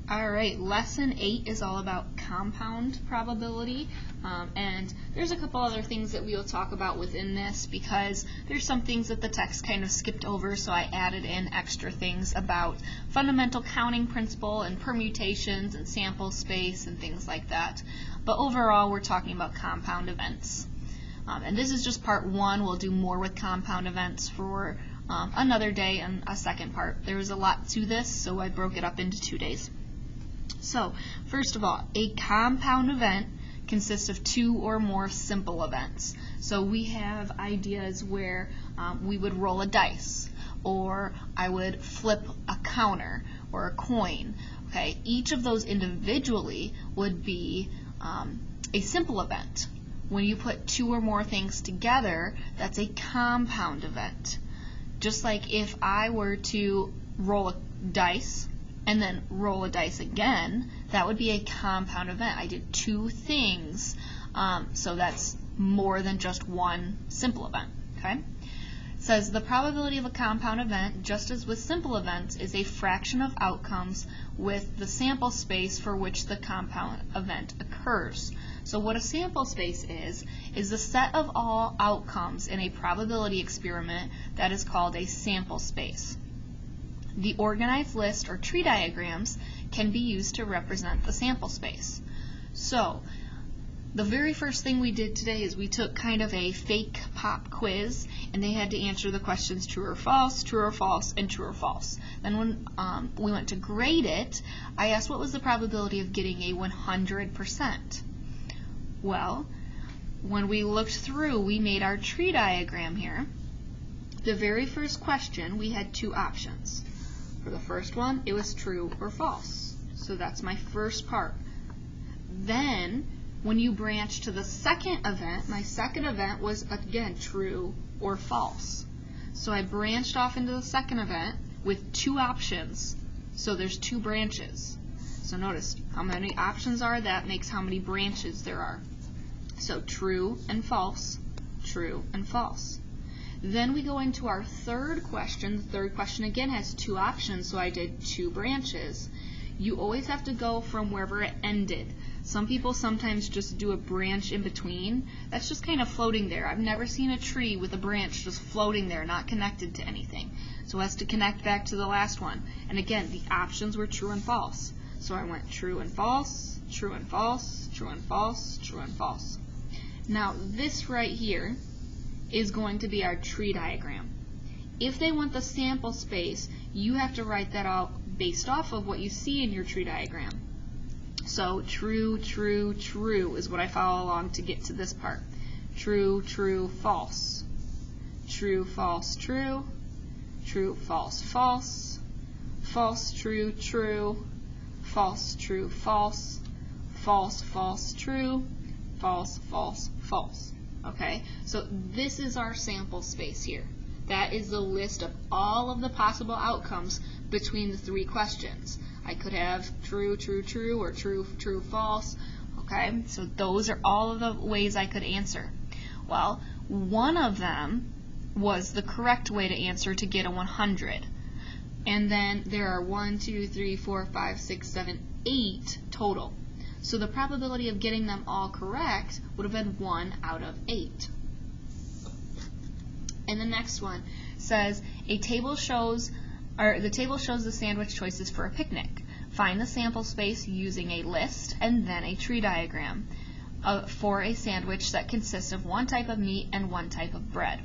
All right, lesson 8 is all about compound probability, and there's a couple other things that we'll talk about within this because there's some things that the text kind of skipped over, so I added in extra things about fundamental counting principle and permutations and sample space and things like that. But overall, we're talking about compound events. And this is just part 1. We'll do more with compound events for another day and a second part. There was a lot to this, so I broke it up into 2 days. So, first of all, a compound event consists of 2 or more simple events. So we have ideas where we would roll a dice, or I would flip a counter or a coin. Okay, each of those individually would be a simple event. When you put 2 or more things together, that's a compound event. Just like if I were to roll a dice and then roll a dice again, that would be a compound event. I did 2 things, so that's more than just one simple event. Okay? It says the probability of a compound event, just as with simple events, is a fraction of outcomes with the sample space for which the compound event occurs. So what a sample space is the set of all outcomes in a probability experiment that is called a sample space. The organized list or tree diagrams can be used to represent the sample space. So, the very first thing we did today is we took kind of a fake pop quiz, and they had to answer the questions true or false, and true or false. Then when we went to grade it, I asked what was the probability of getting a 100%. Well, when we looked through, we made our tree diagram here. The very first question, we had 2 options. For the first one, it was true or false. So that's my first part. Then, when you branch to the second event, my second event was, again, true or false. So I branched off into the second event with 2 options. So there's 2 branches. So notice how many options are, that makes how many branches there are. So true and false, true and false. Then we go into our third question. The third question again has 2 options, so I did 2 branches. You always have to go from wherever it ended. Some people sometimes just do a branch in between. That's just kind of floating there. I've never seen a tree with a branch just floating there, not connected to anything. So it has to connect back to the last one. And again, the options were true and false. So I went true and false, true and false, true and false, true and false. Now this right here is going to be our tree diagram. If they want the sample space, you have to write that out based off of what you see in your tree diagram. So true, true, true is what I follow along to get to this part. True, true, false. True, false, true. True, false, false. False, true, true. False, true, false. False, false, true. False, false, false. Okay, so this is our sample space here. That is the list of all of the possible outcomes between the 3 questions. I could have true, true, true, or true, true, false. Okay, so those are all of the ways I could answer. Well, one of them was the correct way to answer to get a 100. And then there are 1, 2, 3, 4, 5, 6, 7, 8 total. So the probability of getting them all correct would have been 1 out of 8. And the next one says the table shows the sandwich choices for a picnic. Find the sample space using a list and then a tree diagram for a sandwich that consists of 1 type of meat and 1 type of bread.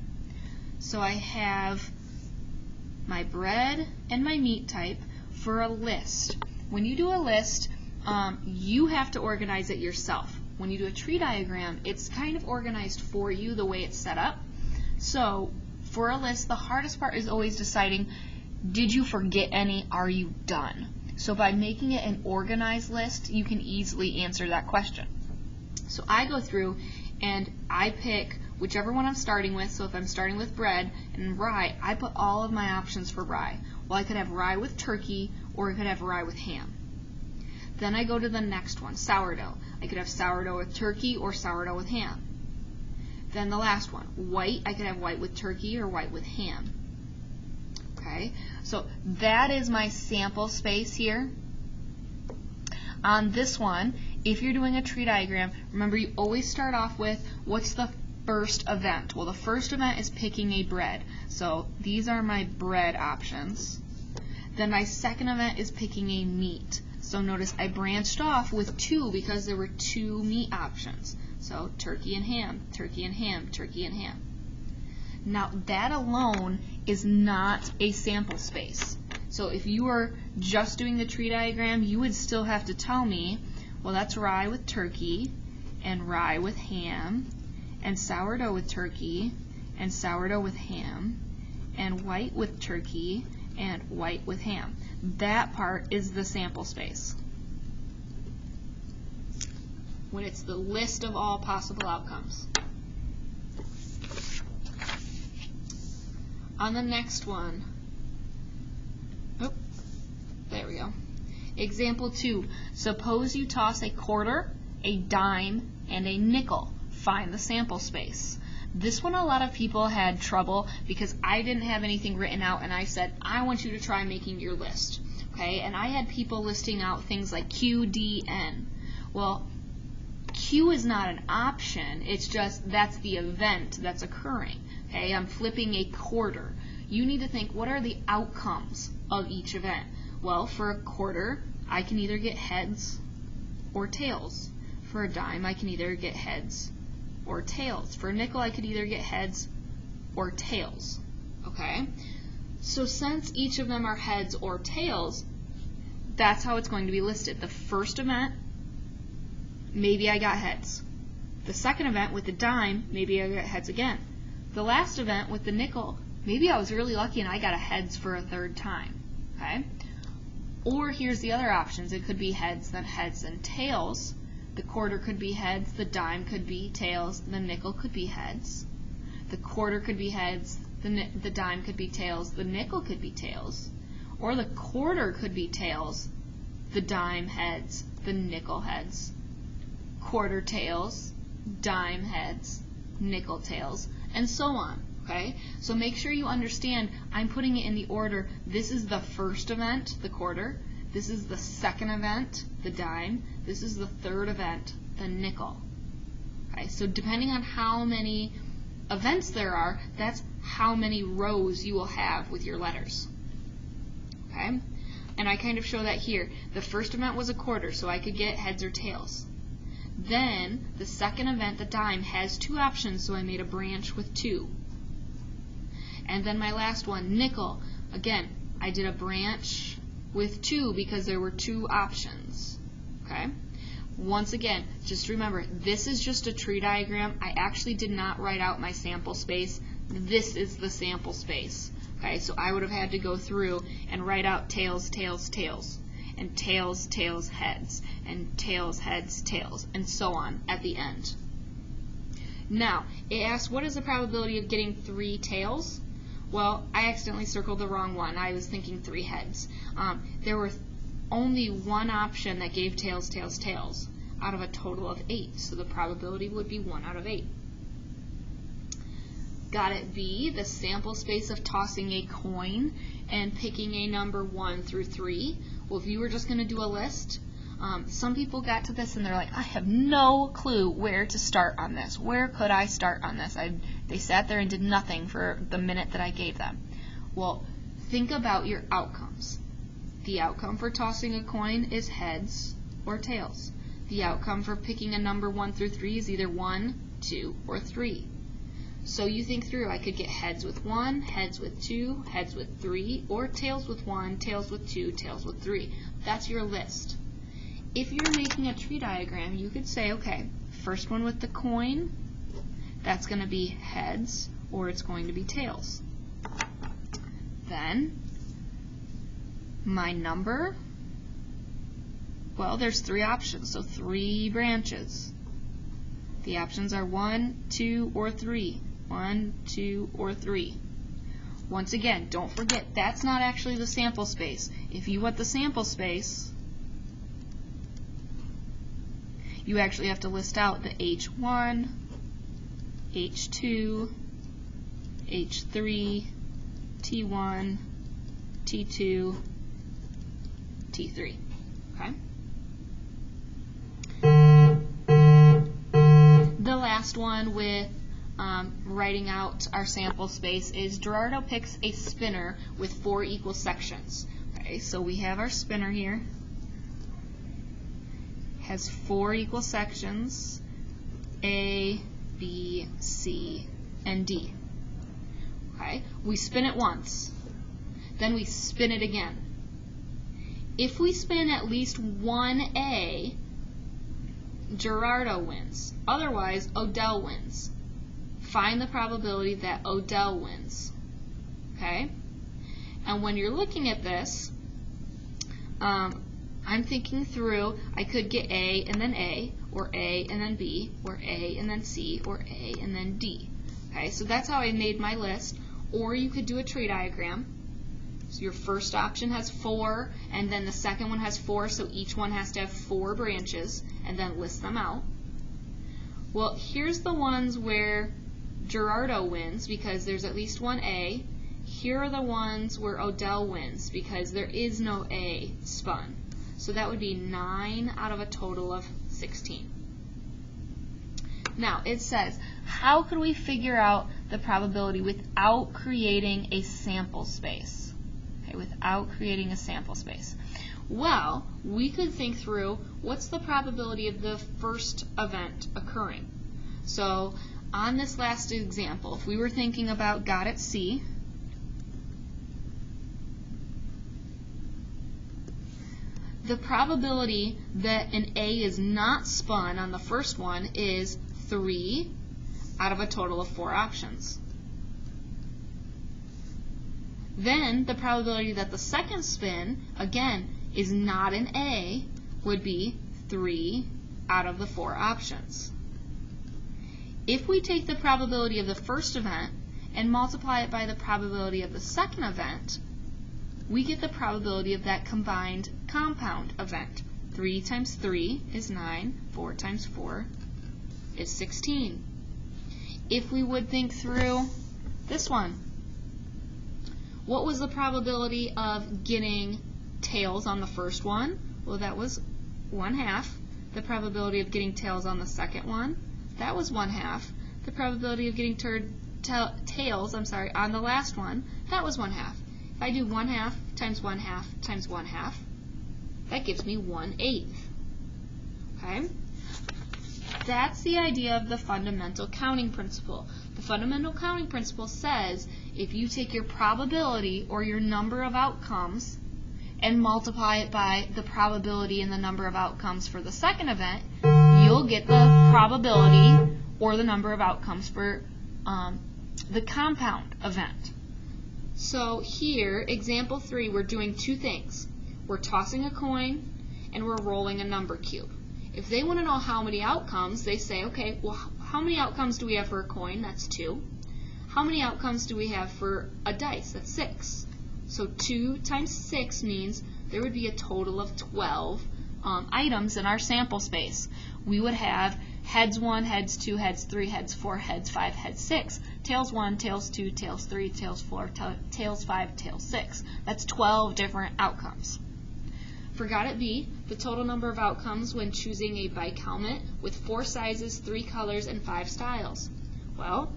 So I have my bread and my meat type for a list. When you do a list, you have to organize it yourself. When you do a tree diagram, it's kind of organized for you the way it's set up. So for a list, the hardest part is always deciding, did you forget any? Are you done? So by making it an organized list, you can easily answer that question. So I go through and I pick whichever one I'm starting with. So if I'm starting with bread and rye, I put all of my options for rye. Well, I could have rye with turkey, or I could have rye with ham. Then I go to the next one, sourdough. I could have sourdough with turkey or sourdough with ham. Then the last one, white. I could have white with turkey or white with ham. Okay, so that is my sample space here. On this one, if you're doing a tree diagram, remember you always start off with what's the first event. Well, the first event is picking a bread. So these are my bread options. Then my second event is picking a meat. So notice I branched off with 2 because there were 2 meat options. So turkey and ham, turkey and ham, turkey and ham. Now that alone is not a sample space. So if you were just doing the tree diagram, you would still have to tell me, well, that's rye with turkey, and rye with ham, and sourdough with turkey, and sourdough with ham, and white with turkey, and white with ham. That part is the sample space, when it's the list of all possible outcomes. On the next one, there we go. Example 2, suppose you toss a quarter, a dime, and a nickel. Find the sample space. This one a lot of people had trouble because I didn't have anything written out and I said, I want you to try making your list. Okay, and I had people listing out things like Q, D, N. Well, Q is not an option, it's just that's the event that's occurring. Okay, I'm flipping a quarter. You need to think, what are the outcomes of each event? Well, for a quarter, I can either get heads or tails. For a dime, I can either get heads or tails. For a nickel, I could either get heads or tails. Okay? So since each of them are heads or tails, that's how it's going to be listed. The first event, maybe I got heads. The second event with the dime, maybe I got heads again. The last event with the nickel, maybe I was really lucky and I got a heads for a third time. Okay? Or here's the other options. It could be heads, then heads and tails. The quarter could be heads, the dime could be tails, the nickel could be heads. The quarter could be heads, the dime could be tails, the nickel could be tails. Or the quarter could be tails, the dime heads, the nickel heads. Quarter tails, dime heads, nickel tails, and so on. Okay? So make sure you understand I'm putting it in the order. This is the first event, the quarter. This is the second event, the dime. This is the third event, the nickel. Okay? So depending on how many events there are, that's how many rows you will have with your letters. Okay? And I kind of show that here. The first event was a quarter, so I could get heads or tails. Then the second event, the dime, has 2 options, so I made a branch with 2. And then my last one, nickel, again, I did a branch with 2 because there were 2 options. Okay? Once again, just remember, this is just a tree diagram. I actually did not write out my sample space. This is the sample space. Okay, so I would have had to go through and write out tails, tails, tails, and tails, tails, heads, and tails, heads, tails, and so on at the end. Now, it asks, what is the probability of getting 3 tails? Well, I accidentally circled the wrong one. I was thinking 3 heads. There were only one option that gave tails, tails, tails out of a total of 8. So the probability would be 1 out of 8. Got it B, the sample space of tossing a coin and picking a number 1 through 3. Well, if you were just going to do a list, some people got to this and they're like, I have no clue where to start on this. Where could I start on this? They sat there and did nothing for the minute that I gave them. Well, think about your outcomes. The outcome for tossing a coin is heads or tails. The outcome for picking a number 1 through 3 is either 1, 2, or 3. So you think through, I could get heads with 1, heads with 2, heads with 3, or tails with 1, tails with 2, tails with 3. That's your list. If you're making a tree diagram, you could say, okay, first one with the coin, that's going to be heads, or it's going to be tails. Then, my number, well, there's 3 options, so 3 branches. The options are 1, 2, or 3. 1, 2, or 3. Once again, don't forget, that's not actually the sample space. If you want the sample space, you actually have to list out the H1, H2, H3, T1, T2, T3. Okay? the last one with writing out our sample space is Gerardo picks a spinner with 4 equal sections. Okay, so we have our spinner here. Has 4 equal sections, A, B, C, and D. Okay, we spin it once, then we spin it again. If we spin at least one A, Gerardo wins. Otherwise, Odell wins. Find the probability that Odell wins. Okay? And when you're looking at this, I'm thinking through, I could get A and then A, or A and then B, or A and then C, or A and then D. Okay, so that's how I made my list. Or you could do a tree diagram. So your first option has 4, and then the second one has 4, so each one has to have 4 branches, and then list them out. Well, here's the ones where Gerardo wins, because there's at least one A. Here are the ones where Odell wins, because there is no A spun. So that would be 9 out of a total of 16. Now, it says, how could we figure out the probability without creating a sample space? Okay, without creating a sample space. Well, we could think through, what's the probability of the first event occurring? So, on this last example, if we were thinking about got at C, the probability that an A is not spun on the first one is 3 out of a total of 4 options. Then the probability that the second spin, again, is not an A would be 3 out of the 4 options. If we take the probability of the first event and multiply it by the probability of the second event, we get the probability of that combined compound event. 3 times 3 is 9, 4 times 4 is 16. If we would think through this one, what was the probability of getting tails on the first one? Well, that was 1/2. The probability of getting tails on the second one, that was 1/2. The probability of getting tails on the last one, that was 1/2. If I do 1/2 times 1/2 times 1/2, that gives me 1/8. Okay? That's the idea of the fundamental counting principle. The fundamental counting principle says if you take your probability or your number of outcomes and multiply it by the probability and the number of outcomes for the second event, you'll get the probability or the number of outcomes for the compound event. So here, example 3, we're doing 2 things. We're tossing a coin and we're rolling a number cube. If they want to know how many outcomes, they say, okay, well, how many outcomes do we have for a coin? That's 2. How many outcomes do we have for a dice? That's 6. So 2 times 6 means there would be a total of 12 items in our sample space. We would have heads 1, heads 2, heads 3, heads 4, heads 5, heads 6, tails 1, tails 2, tails 3, tails 4, tails 5, tails 6. That's 12 different outcomes. For got at B, the total number of outcomes when choosing a bike helmet with 4 sizes, 3 colors, and 5 styles. Well,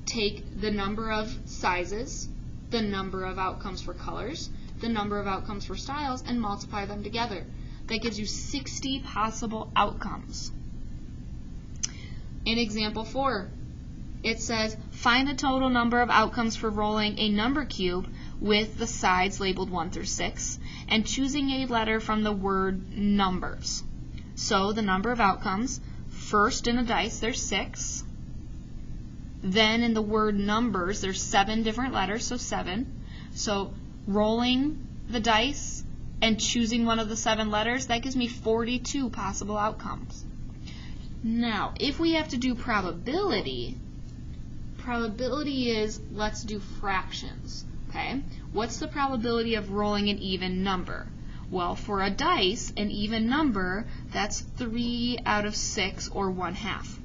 take the number of sizes, the number of outcomes for colors, the number of outcomes for styles, and multiply them together. That gives you 60 possible outcomes. In example 4, it says, find the total number of outcomes for rolling a number cube with the sides labeled 1 through 6 and choosing a letter from the word numbers. So the number of outcomes, first in a dice there's 6, then in the word numbers there's 7 different letters, so 7. So rolling the dice and choosing one of the 7 letters, that gives me 42 possible outcomes. Now, if we have to do probability is, let's do fractions. Okay? What's the probability of rolling an even number? Well, for a dice, an even number, that's 3 out of 6, or 1/2.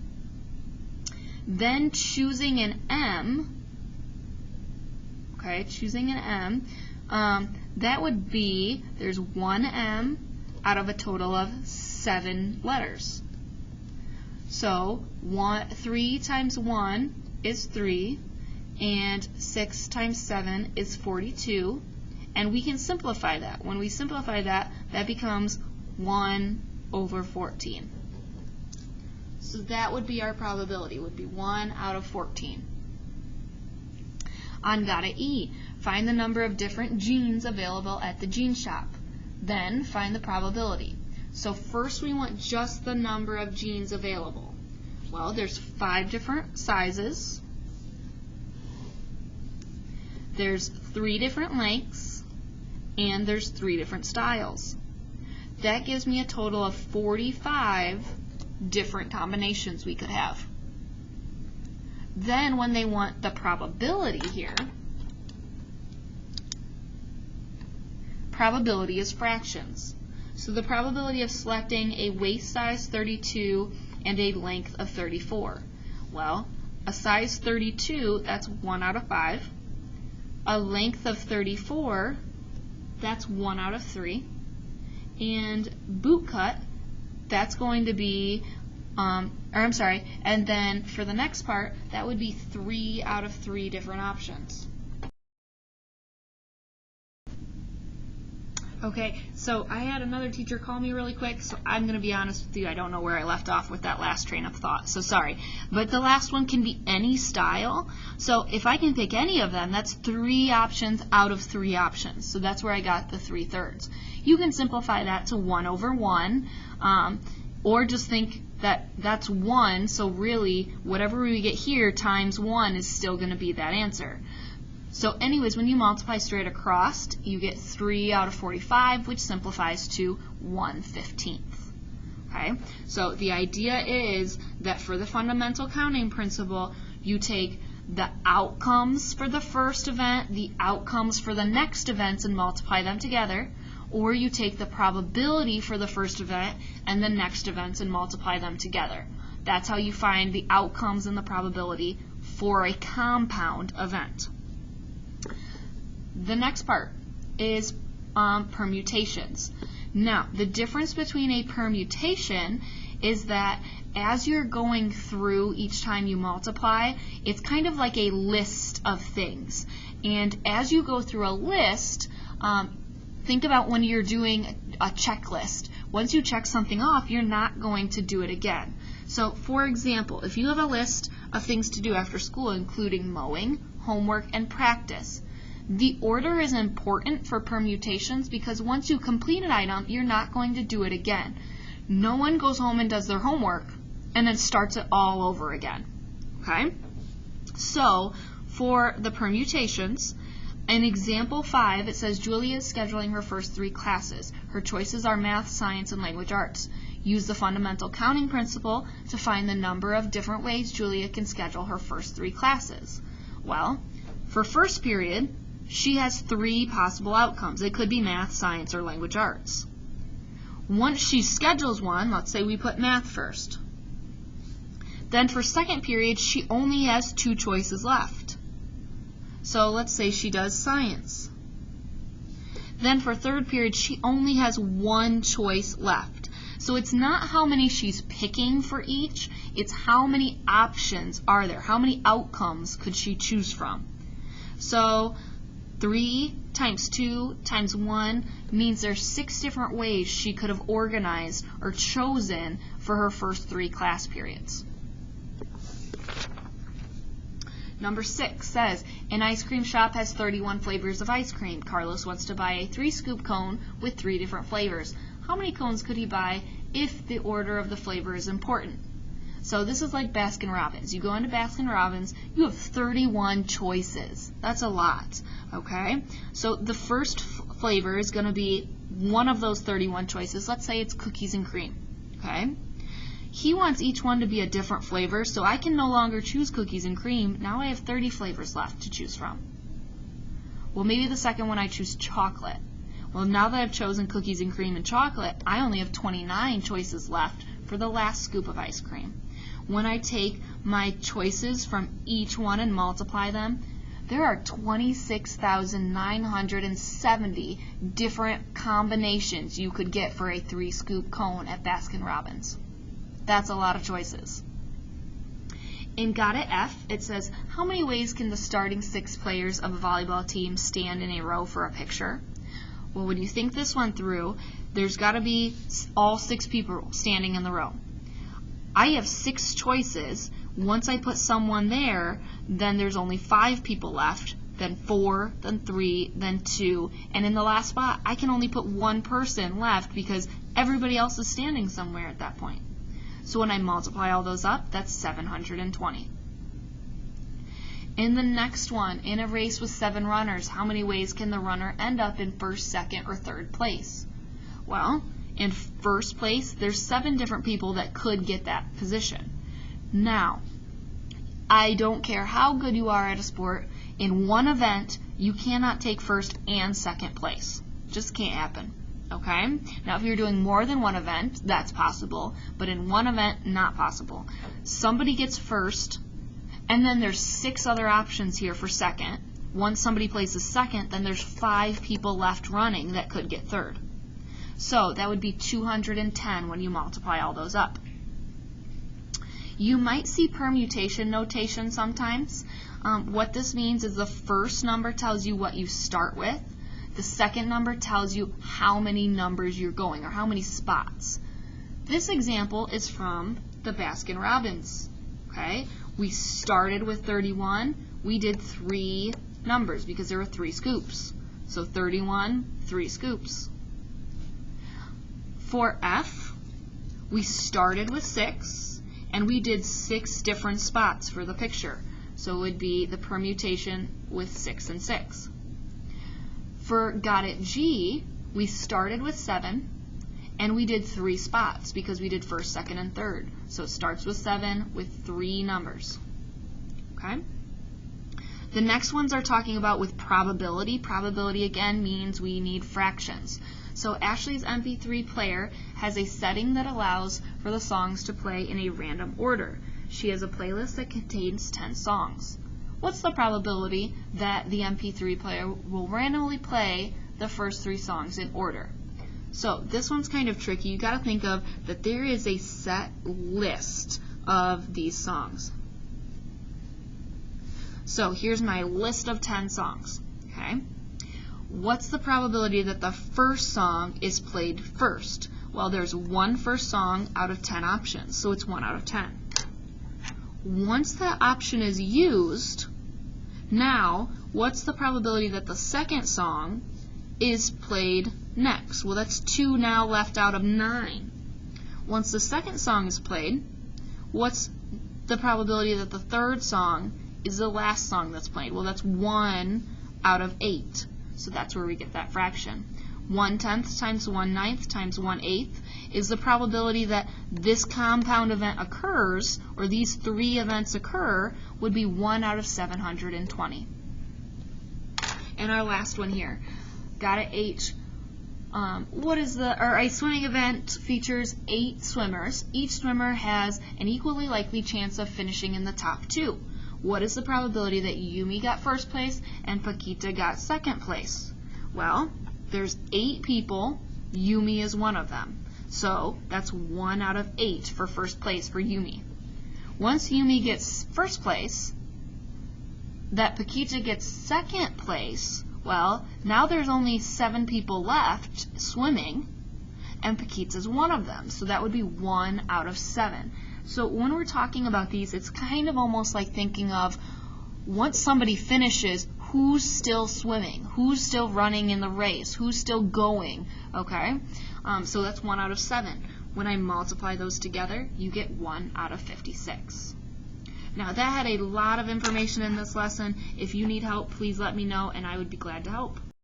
Then choosing an M, okay, choosing an M, that would be, there's 1 M out of a total of 7 letters. So 3 times 1 is 3, and 6 times 7 is 42, and we can simplify that. When we simplify that, that becomes 1 over 14. So that would be our probability, would be 1 out of 14. On gotta E, find the number of different genes available at the gene shop. Then find the probability. So first we want just the number of genes available. Well, there's 5 different sizes. There's 3 different lengths, and there's 3 different styles. That gives me a total of 45 different combinations we could have. Then when they want the probability here, probability is fractions. So the probability of selecting a waist size 32 and a length of 34. Well, a size 32, that's 1 out of 5. A length of 34, that's 1 out of 3. And boot cut, that's going to be, and then for the next part, that would be 3 out of 3 different options. Okay, so I had another teacher call me really quick, so I'm going to be honest with you, I don't know where I left off with that last train of thought, so sorry. But the last one can be any style, so if I can pick any of them, that's 3 options out of 3 options, so that's where I got the 3/3. You can simplify that to 1 over 1, or just think that that's 1, so really, whatever we get here times 1 is still going to be that answer. So anyways, when you multiply straight across, you get 3 out of 45, which simplifies to 1/15. Okay? So the idea is that for the fundamental counting principle, you take the outcomes for the first event, the outcomes for the next events, and multiply them together, or you take the probability for the first event and the next events and multiply them together. That's how you find the outcomes and the probability for a compound event. The next part is permutations. Now, the difference between a permutation is that as you're going through each time you multiply, it's kind of like a list of things. And as you go through a list, think about when you're doing a checklist. Once you check something off, you're not going to do it again. So, for example, if you have a list of things to do after school, including mowing, homework, and practice, the order is important for permutations because once you complete an item, you're not going to do it again. No one goes home and does their homework and then starts it all over again. Okay? So, for the permutations, in example 5, it says Julia is scheduling her first 3 classes. Her choices are math, science, and language arts. Use the fundamental counting principle to find the number of different ways Julia can schedule her first 3 classes. Well, for first period, she has 3 possible outcomes. It could be math, science, or language arts. Once she schedules one, let's say we put math first. Then for second period, she only has 2 choices left. So let's say she does science. Then for third period, she only has 1 choice left. So it's not how many she's picking for each, it's how many options are there, how many outcomes could she choose from. So 3 times 2 times 1 means there's 6 different ways she could have organized or chosen for her first 3 class periods. Number 6 says, an ice cream shop has 31 flavors of ice cream. Carlos wants to buy a 3-scoop cone with 3 different flavors. How many cones could he buy if the order of the flavor is important? So this is like Baskin-Robbins. You go into Baskin-Robbins, you have 31 choices. That's a lot, okay? So the first flavor is going to be one of those 31 choices. Let's say it's cookies and cream, okay? He wants each one to be a different flavor, so I can no longer choose cookies and cream. Now I have 30 flavors left to choose from. Well, maybe the second one I choose chocolate. Well, now that I've chosen cookies and cream and chocolate, I only have 29 choices left for the last scoop of ice cream. When I take my choices from each one and multiply them, there are 26,970 different combinations you could get for a 3-scoop cone at Baskin-Robbins. That's a lot of choices. In Got It F, it says, how many ways can the starting 6 players of a volleyball team stand in a row for a picture? Well, when you think this one through, there's got to be all 6 people standing in the row. I have 6 choices. Once I put someone there, then there's only 5 people left, then 4, then 3, then 2, and in the last spot, I can only put 1 person left because everybody else is standing somewhere at that point. So when I multiply all those up, that's 720. In the next one, in a race with 7 runners, how many ways can the runner end up in first, second, or third place? Well, in first place, there's 7 different people that could get that position. Now, I don't care how good you are at a sport, in one event, you cannot take first and second place. Just can't happen. Okay? Now, if you're doing more than one event, that's possible, but in one event, not possible. Somebody gets first, and then there's 6 other options here for second. Once somebody places second, then there's 5 people left running that could get third. So that would be 210 when you multiply all those up. You might see permutation notation sometimes. What this means is the first number tells you what you start with. The second number tells you how many numbers you're going, or how many spots. This example is from the Baskin-Robbins. Okay? We started with 31. We did 3 numbers because there were 3 scoops. So 31, 3 scoops. For F, we started with 6, and we did 6 different spots for the picture. So it would be the permutation with 6 and 6. For Got It G, we started with 7, and we did 3 spots because we did first, second, and third. So it starts with 7 with 3 numbers. Okay? The next ones are talking about with probability. Probability, again, means we need fractions. So Ashley's MP3 player has a setting that allows for the songs to play in a random order. She has a playlist that contains 10 songs. What's the probability that the MP3 player will randomly play the first 3 songs in order? So this one's kind of tricky. You got to think of that there is a set list of these songs. So here's my list of 10 songs. Okay? What's the probability that the first song is played first? Well, there's 1 first song out of 10 options, so it's 1 out of 10. Once that option is used, now, what's the probability that the second song is played next? Well, that's 2 now left out of 9. Once the second song is played, what's the probability that the third song is the last song that's played? Well, that's 1 out of 8. So that's where we get that fraction. 1/10 times 1/9 times 1/8 is the probability that this compound event occurs, or these 3 events occur, would be 1 out of 720. And our last one here, Got It H. A swimming event features 8 swimmers. Each swimmer has an equally likely chance of finishing in the top 2. What is the probability that Yumi got first place and Paquita got second place? Well, there's 8 people. Yumi is one of them. So that's 1 out of 8 for first place for Yumi. Once Yumi gets first place, that Paquita gets second place, well, now there's only 7 people left swimming, and Paquita's one of them. So that would be 1 out of 7. So when we're talking about these, it's kind of almost like thinking of once somebody finishes, who's still swimming, who's still running in the race, who's still going, okay? So that's 1 out of 7. When I multiply those together, you get 1 out of 56. Now that had a lot of information in this lesson. If you need help, please let me know and I would be glad to help.